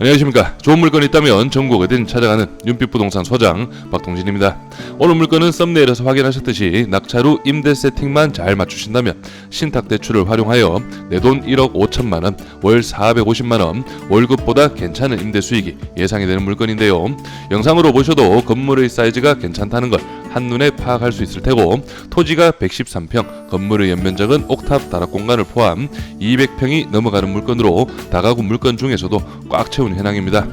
안녕하십니까. 좋은 물건이 있다면 전국 어딘 찾아가는 윤빛부동산 소장 박동진입니다. 오늘 물건은 썸네일에서 확인하셨듯이 낙차루 임대 세팅만 잘 맞추신다면 신탁대출을 활용하여 내돈 1억 5천만원, 월 450만원, 월급보다 괜찮은 임대 수익이 예상이 되는 물건인데요. 영상으로 보셔도 건물의 사이즈가 괜찮다는 걸 한눈에 파악할 수 있을 테고, 토지가 113평, 건물의 연면적은 옥탑 다락 공간을 포함 200평이 넘어가는 물건으로 다가구 물건 중에서도 꽉 채운 현황입니다.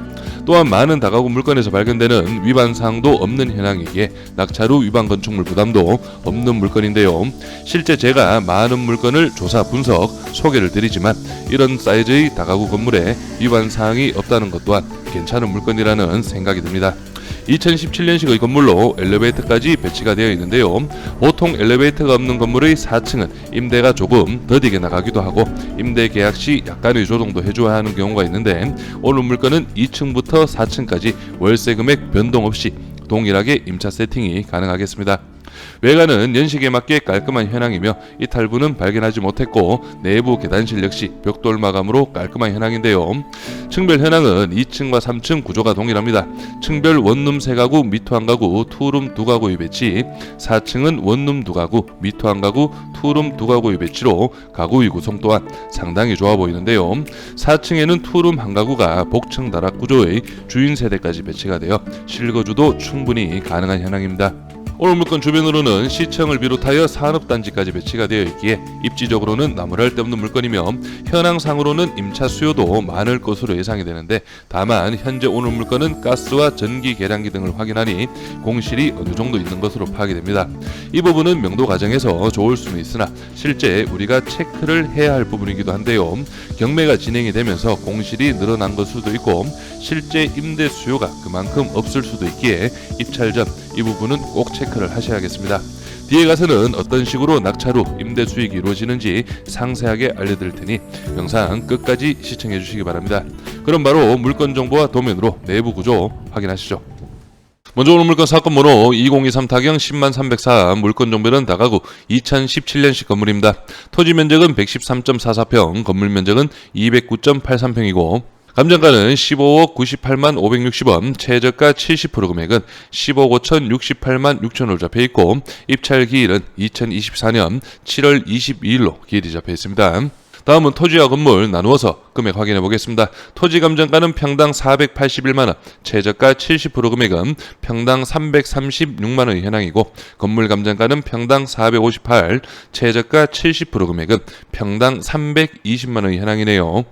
또한 많은 다가구 물건에서 발견되는 위반 사항도 없는 현황이기에 낙차루 위반 건축물 부담도 없는 물건인데요. 실제 제가 많은 물건을 조사 분석 소개를 드리지만 이런 사이즈의 다가구 건물에 위반 사항이 없다는 것 또한 괜찮은 물건이라는 생각이 듭니다. 2017년식의 건물로 엘리베이터까지 배치가 되어 있는데요. 보통 엘리베이터가 없는 건물의 4층은 임대가 조금 더디게 나가기도 하고 임대 계약 시 약간의 조정도 해줘야 하는 경우가 있는데, 오늘 물건은 2층부터 4층까지 월세 금액 변동 없이 동일하게 임차 세팅이 가능하겠습니다. 외관은 연식에 맞게 깔끔한 현황이며 이탈부는 발견하지 못했고, 내부 계단실 역시 벽돌 마감으로 깔끔한 현황인데요. 층별 현황은 2층과 3층 구조가 동일합니다. 층별 원룸 3가구, 미투 1가구, 투룸 2가구의 배치, 4층은 원룸 2가구, 미투 1가구, 투룸 2가구의 배치로 가구의 구성 또한 상당히 좋아 보이는데요. 4층에는 투룸 1가구가 복층 다락 구조의 주인 세대까지 배치가 되어 실거주도 충분히 가능한 현황입니다. 오늘 물건 주변으로는 시청을 비롯하여 산업단지까지 배치가 되어 있기에 입지적으로는 나무랄 데 없는 물건이며, 현황상으로는 임차 수요도 많을 것으로 예상이 되는데, 다만 현재 오늘 물건은 가스와 전기 계량기 등을 확인하니 공실이 어느 정도 있는 것으로 파악이 됩니다. 이 부분은 명도 과정에서 좋을 수는 있으나 실제 우리가 체크를 해야 할 부분이기도 한데요. 경매가 진행이 되면서 공실이 늘어난 것 수도 있고 실제 임대 수요가 그만큼 없을 수도 있기에 입찰 전 이 부분은 꼭 체크를 하셔야겠습니다. 뒤에 가서는 어떤 식으로 낙차루 임대 수익이 이루어지는지 상세하게 알려드릴 테니 영상 끝까지 시청해 주시기 바랍니다. 그럼 바로 물건 정보와 도면으로 내부 구조 확인하시죠. 먼저 오늘 물건 사건 번호 2023 타경 10304, 물건 정보는 다가구 2017년식 건물입니다. 토지 면적은 113.44평, 건물 면적은 209.83평이고 감정가는 15억 98만 560원, 최저가 70% 금액은 10억 5천 68만 6천원으로 잡혀있고 입찰 기일은 2024년 7월 22일로 기일이 잡혀있습니다. 다음은 토지와 건물 나누어서 금액 확인해 보겠습니다. 토지 감정가는 평당 481만원, 최저가 70% 금액은 평당 336만원의 현황이고, 건물 감정가는 평당 458, 최저가 70% 금액은 평당 320만원의 현황이네요.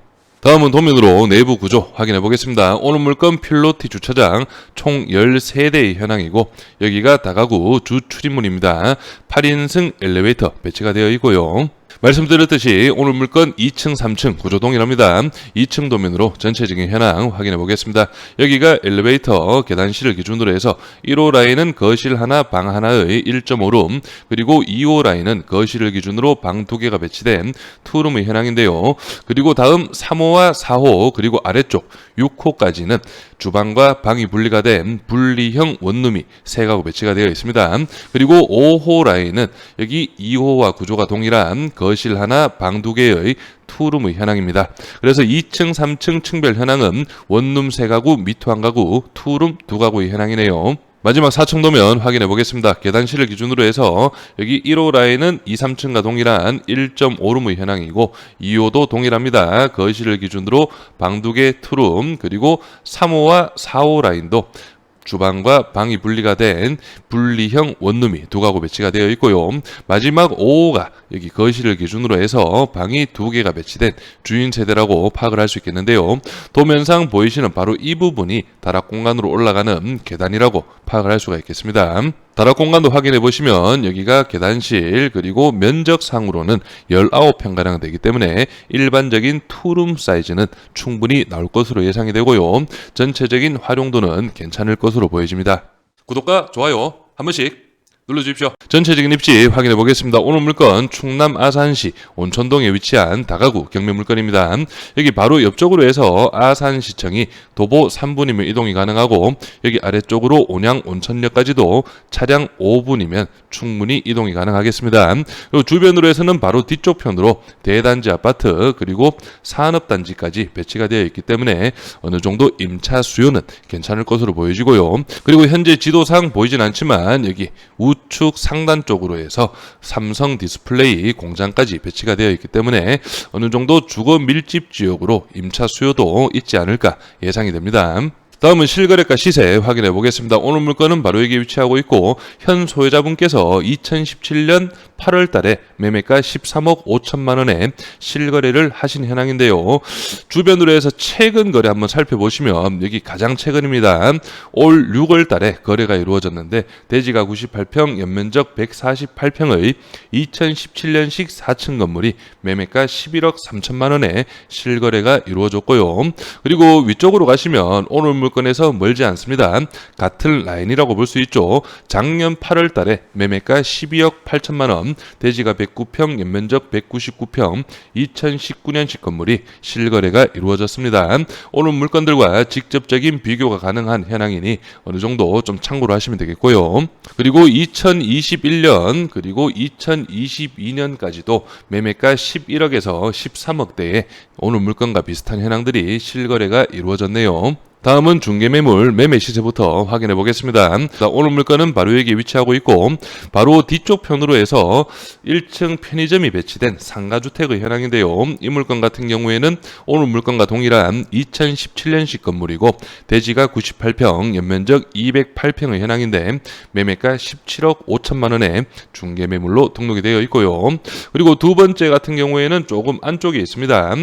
다음은 도면으로 내부 구조 확인해 보겠습니다. 오늘 물건 필로티 주차장 총 13대의 현황이고, 여기가 다가구 주 출입문입니다. 8인승 엘리베이터 배치가 되어 있고요. 말씀드렸듯이 오늘 물건 2층, 3층 구조 동일합니다. 2층 도면으로 전체적인 현황 확인해 보겠습니다. 여기가 엘리베이터 계단실을 기준으로 해서 1호 라인은 거실 하나, 방 하나의 1.5룸, 그리고 2호 라인은 거실을 기준으로 방 2개가 배치된 투룸의 현황인데요. 그리고 다음 3호와 4호 그리고 아래쪽 6호까지는 주방과 방이 분리가 된 분리형 원룸이 3가구 배치가 되어 있습니다. 그리고 5호 라인은 여기 2호와 구조가 동일한 거실 하나, 방 2개의 투룸의 현황입니다. 그래서 2층, 3층 층별 현황은 원룸 3가구, 미투 1가구, 투룸 2가구의 현황이네요. 마지막 4층 도면 확인해 보겠습니다. 계단실을 기준으로 해서 여기 1호 라인은 2, 3층과 동일한 1.5룸의 현황이고 2호도 동일합니다. 거실을 기준으로 방 2개 투룸, 그리고 3호와 4호 라인도 주방과 방이 분리가 된 분리형 원룸이 2가구 배치가 되어 있고요. 마지막 5호가 여기 거실을 기준으로 해서 방이 2개가 배치된 주인 세대라고 파악을 할 수 있겠는데요. 도면상 보이시는 바로 이 부분이 다락 공간으로 올라가는 계단이라고 파악을 할 수가 있겠습니다. 다락 공간도 확인해 보시면 여기가 계단실, 그리고 면적상으로는 19평가량 되기 때문에 일반적인 투룸 사이즈는 충분히 나올 것으로 예상이 되고요. 전체적인 활용도는 괜찮을 것으로 보여집니다. 구독과 좋아요 한 번씩 눌러주십시오. 전체적인 입지 확인해 보겠습니다. 오늘 물건 충남 아산시 온천동에 위치한 다가구 경매 물건입니다. 여기 바로 옆쪽으로 해서 아산시청이 도보 3분이면 이동이 가능하고 여기 아래쪽으로 온양 온천역까지도 차량 5분이면 충분히 이동이 가능하겠습니다. 그리고 주변으로 해서는 바로 뒤쪽 편으로 대단지 아파트 그리고 산업단지까지 배치가 되어 있기 때문에 어느 정도 임차 수요는 괜찮을 것으로 보여지고요. 그리고 현재 지도상 보이진 않지만 여기 우측 상단 쪽으로 해서 삼성 디스플레이 공장까지 배치가 되어 있기 때문에 어느 정도 주거 밀집 지역으로 임차 수요도 있지 않을까 예상이 됩니다. 다음은 실거래가 시세 확인해 보겠습니다. 오늘 물건은 바로 여기 위치하고 있고 현 소유자분께서 2017년 8월 달에 매매가 13억 5천만 원에 실거래를 하신 현황인데요. 주변으로 해서 최근 거래 한번 살펴보시면 여기 가장 최근입니다. 올 6월 달에 거래가 이루어졌는데 대지가 98평, 연면적 148평의 2017년식 4층 건물이 매매가 11억 3천만 원에 실거래가 이루어졌고요. 그리고 위쪽으로 가시면 오늘 물건에서 멀지 않습니다. 같은 라인이라고 볼 수 있죠. 작년 8월 달에 매매가 12억 8천만 원, 대지가 109평, 연면적 199평, 2019년식 건물이 실거래가 이루어졌습니다. 오늘 물건들과 직접적인 비교가 가능한 현황이니 어느 정도 좀 참고를 하시면 되겠고요. 그리고 2021년 그리고 2022년까지도 매매가 11억에서 13억대에 오늘 물건과 비슷한 현황들이 실거래가 이루어졌네요. 다음은 중개매물 매매 시세부터 확인해 보겠습니다. 오늘 물건은 바로 여기 위치하고 있고 바로 뒤쪽 편으로 해서 1층 편의점이 배치된 상가주택의 현황인데요. 이 물건 같은 경우에는 오늘 물건과 동일한 2017년식 건물이고 대지가 98평, 연면적 208평의 현황인데 매매가 17억 5천만 원에 중개매물로 등록이 되어 있고요. 그리고 두 번째 같은 경우에는 조금 안쪽에 있습니다.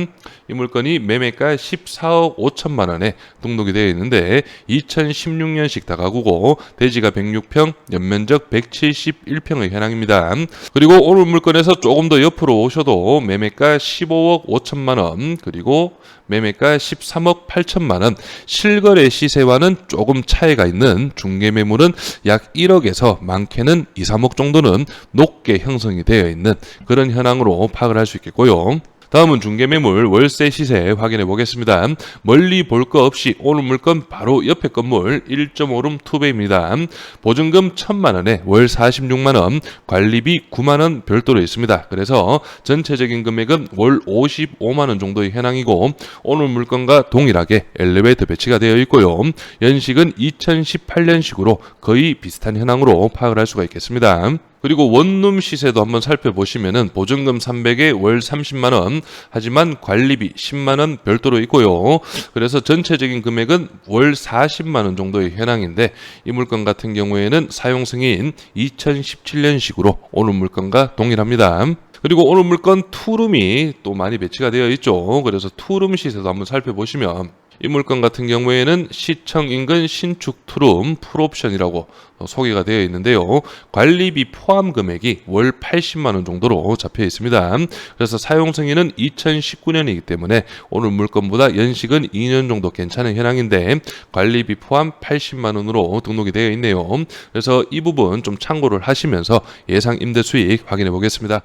이 물건이 매매가 14억 5천만 원에 등록이 되어 있는데 2016년식 다가구고 대지가 106평, 연면적 171평의 현황입니다. 그리고 오늘 물건에서 조금 더 옆으로 오셔도 매매가 15억 5천만 원 그리고 매매가 13억 8천만 원, 실거래 시세와는 조금 차이가 있는 중개매물은 약 1억에서 많게는 2, 3억 정도는 높게 형성이 되어 있는 그런 현황으로 파악을 할 수 있겠고요. 다음은 중개매물 월세 시세 확인해 보겠습니다. 멀리 볼 거 없이 오늘 물건 바로 옆에 건물 1.5룸 2배입니다. 보증금 1,000만 원에 월 46만 원, 관리비 9만 원 별도로 있습니다. 그래서 전체적인 금액은 월 55만 원 정도의 현황이고 오늘 물건과 동일하게 엘리베이터 배치가 되어 있고요. 연식은 2018년식으로 거의 비슷한 현황으로 파악을 할 수가 있겠습니다. 그리고 원룸 시세도 한번 살펴보시면은 보증금 300에 월 30만 원, 하지만 관리비 10만 원 별도로 있고요. 그래서 전체적인 금액은 월 40만 원 정도의 현황인데 이 물건 같은 경우에는 사용 승인 2017년식으로 오늘 물건과 동일합니다. 그리고 오늘 물건 투룸이 또 많이 배치가 되어 있죠. 그래서 투룸 시세도 한번 살펴보시면 이 물건 같은 경우에는 시청 인근 신축 투룸 풀옵션이라고 소개가 되어 있는데요. 관리비 포함 금액이 월 80만 원 정도로 잡혀 있습니다. 그래서 사용 승인은 2019년이기 때문에 오늘 물건보다 연식은 2년 정도 괜찮은 현황인데 관리비 포함 80만 원으로 등록이 되어 있네요. 그래서 이 부분 좀 참고를 하시면서 예상 임대 수익 확인해 보겠습니다.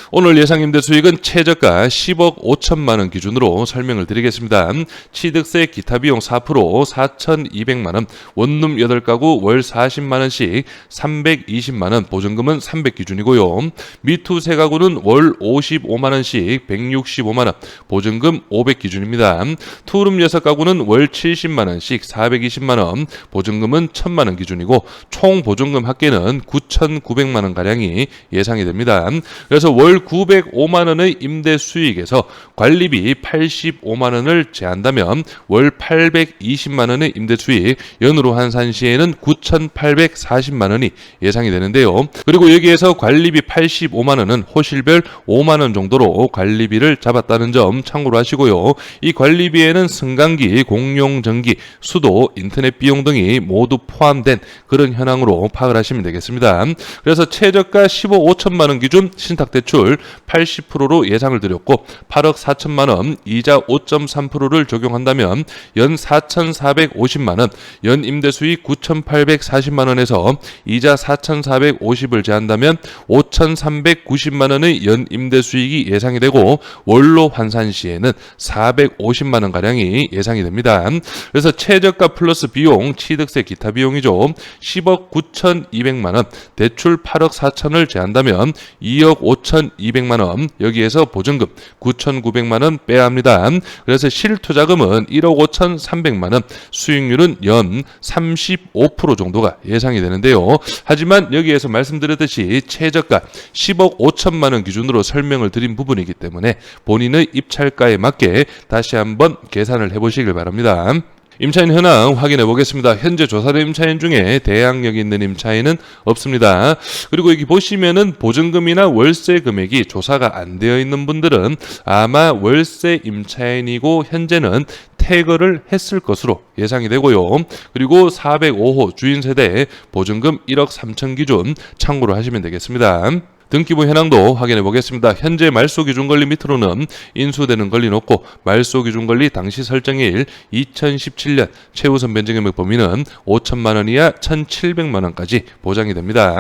오늘 예상 임대 수익은 최저가 10억 5천만 원 기준으로 설명을 드리겠습니다. 취득세 기타 비용 4% 4,200만 원, 원룸 8가구 월 40만 원씩 320만 원, 보증금은 300 기준이고요. 미투 3가구는 월 55만 원씩 165만 원, 보증금 500 기준입니다. 투룸 6가구는 월 70만 원씩 420만 원, 보증금은 1,000만 원 기준이고 총 보증금 합계는 9,900만 원 가량이 예상이 됩니다. 그래서 월 905만 원의 임대 수익에서 관리비 85만 원을 제한다면 월 820만 원의 임대 수익, 연으로 환산 시에는 9,840만 원이 예상이 되는데요. 그리고 여기에서 관리비 85만 원은 호실별 5만 원 정도로 관리비를 잡았다는 점 참고로 하시고요. 이 관리비에는 승강기, 공용전기, 수도, 인터넷 비용 등이 모두 포함된 그런 현황으로 파악을 하시면 되겠습니다. 그래서 최저가 15억 5천만 원 기준 신탁대출 비율을 80%로 예상을 드렸고 8억 4천만 원, 이자 5.3%를 적용한다면 연 4,450만 원, 연 임대 수익 9,840만 원에서 이자 4,450을 제한다면 5,390만 원의 연 임대 수익이 예상이 되고 원로 환산 시에는 450만 원 가량이 예상이 됩니다. 그래서 최저가 플러스 비용, 취득세, 기타 비용이죠. 10억 9,200만 원, 대출 8억 4천을 제한다면 2억 5,200만 원, 여기에서 보증금 9,900만 원 빼야 합니다. 그래서 실투자금은 1억 5,300만 원, 수익률은 연 35% 정도가 예상이 되는데요. 하지만 여기에서 말씀드렸듯이 최저가 10억 5천만 원 기준으로 설명을 드린 부분이기 때문에 본인의 입찰가에 맞게 다시 한번 계산을 해보시길 바랍니다. 임차인 현황 확인해 보겠습니다. 현재 조사된 임차인 중에 대항력이 있는 임차인은 없습니다. 그리고 여기 보시면은 보증금이나 월세 금액이 조사가 안 되어 있는 분들은 아마 월세 임차인이고 현재는 퇴거를 했을 것으로 예상이 되고요. 그리고 405호 주인 세대 보증금 1억 3천 기준 참고로 하시면 되겠습니다. 등기부 현황도 확인해 보겠습니다. 현재 말소 기준 권리 밑으로는 인수되는 권리는 없고 말소 기준 권리 당시 설정일 2017년 최우선 변제금액 범위는 5천만 원 이하 1,700만 원까지 보장이 됩니다.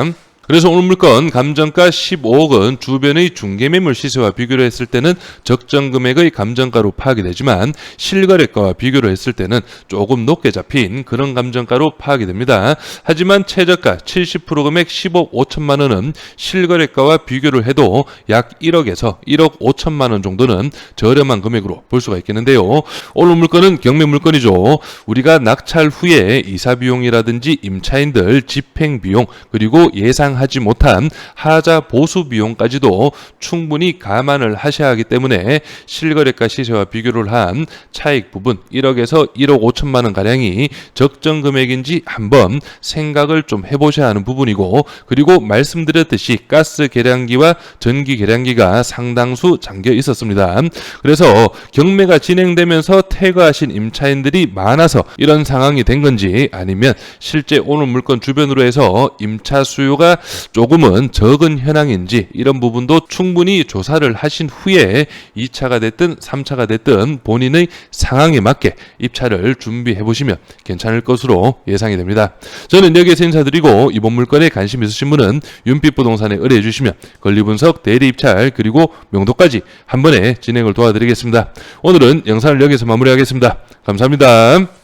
그래서 오늘 물건 감정가 15억은 주변의 중개매물 시세와 비교를 했을 때는 적정 금액의 감정가로 파악이 되지만 실거래가와 비교를 했을 때는 조금 높게 잡힌 그런 감정가로 파악이 됩니다. 하지만 최저가 70% 금액 10억 5천만 원은 실거래가와 비교를 해도 약 1억에서 1억 5천만 원 정도는 저렴한 금액으로 볼 수가 있겠는데요. 오늘 물건은 경매 물건이죠. 우리가 낙찰 후에 이사비용이라든지 임차인들 집행비용 그리고 예상 하지 못한 하자 보수 비용까지도 충분히 감안을 하셔야 하기 때문에 실거래가 시세와 비교를 한 차익 부분 1억에서 1억 5천만 원 가량이 적정 금액인지 한번 생각을 좀 해보셔야 하는 부분이고 그리고 말씀드렸듯이 가스 계량기와 전기 계량기가 상당수 잠겨 있었습니다. 그래서 경매가 진행되면서 퇴거하신 임차인들이 많아서 이런 상황이 된 건지 아니면 실제 오늘 물건 주변으로 해서 임차 수요가 조금은 적은 현황인지 이런 부분도 충분히 조사를 하신 후에 2차가 됐든 3차가 됐든 본인의 상황에 맞게 입찰을 준비해 보시면 괜찮을 것으로 예상이 됩니다. 저는 여기에서 인사드리고 이번 물건에 관심 있으신 분은 윤빛부동산에 의뢰해 주시면 권리분석, 대리 입찰 그리고 명도까지 한 번에 진행을 도와드리겠습니다. 오늘은 영상을 여기서 마무리하겠습니다. 감사합니다.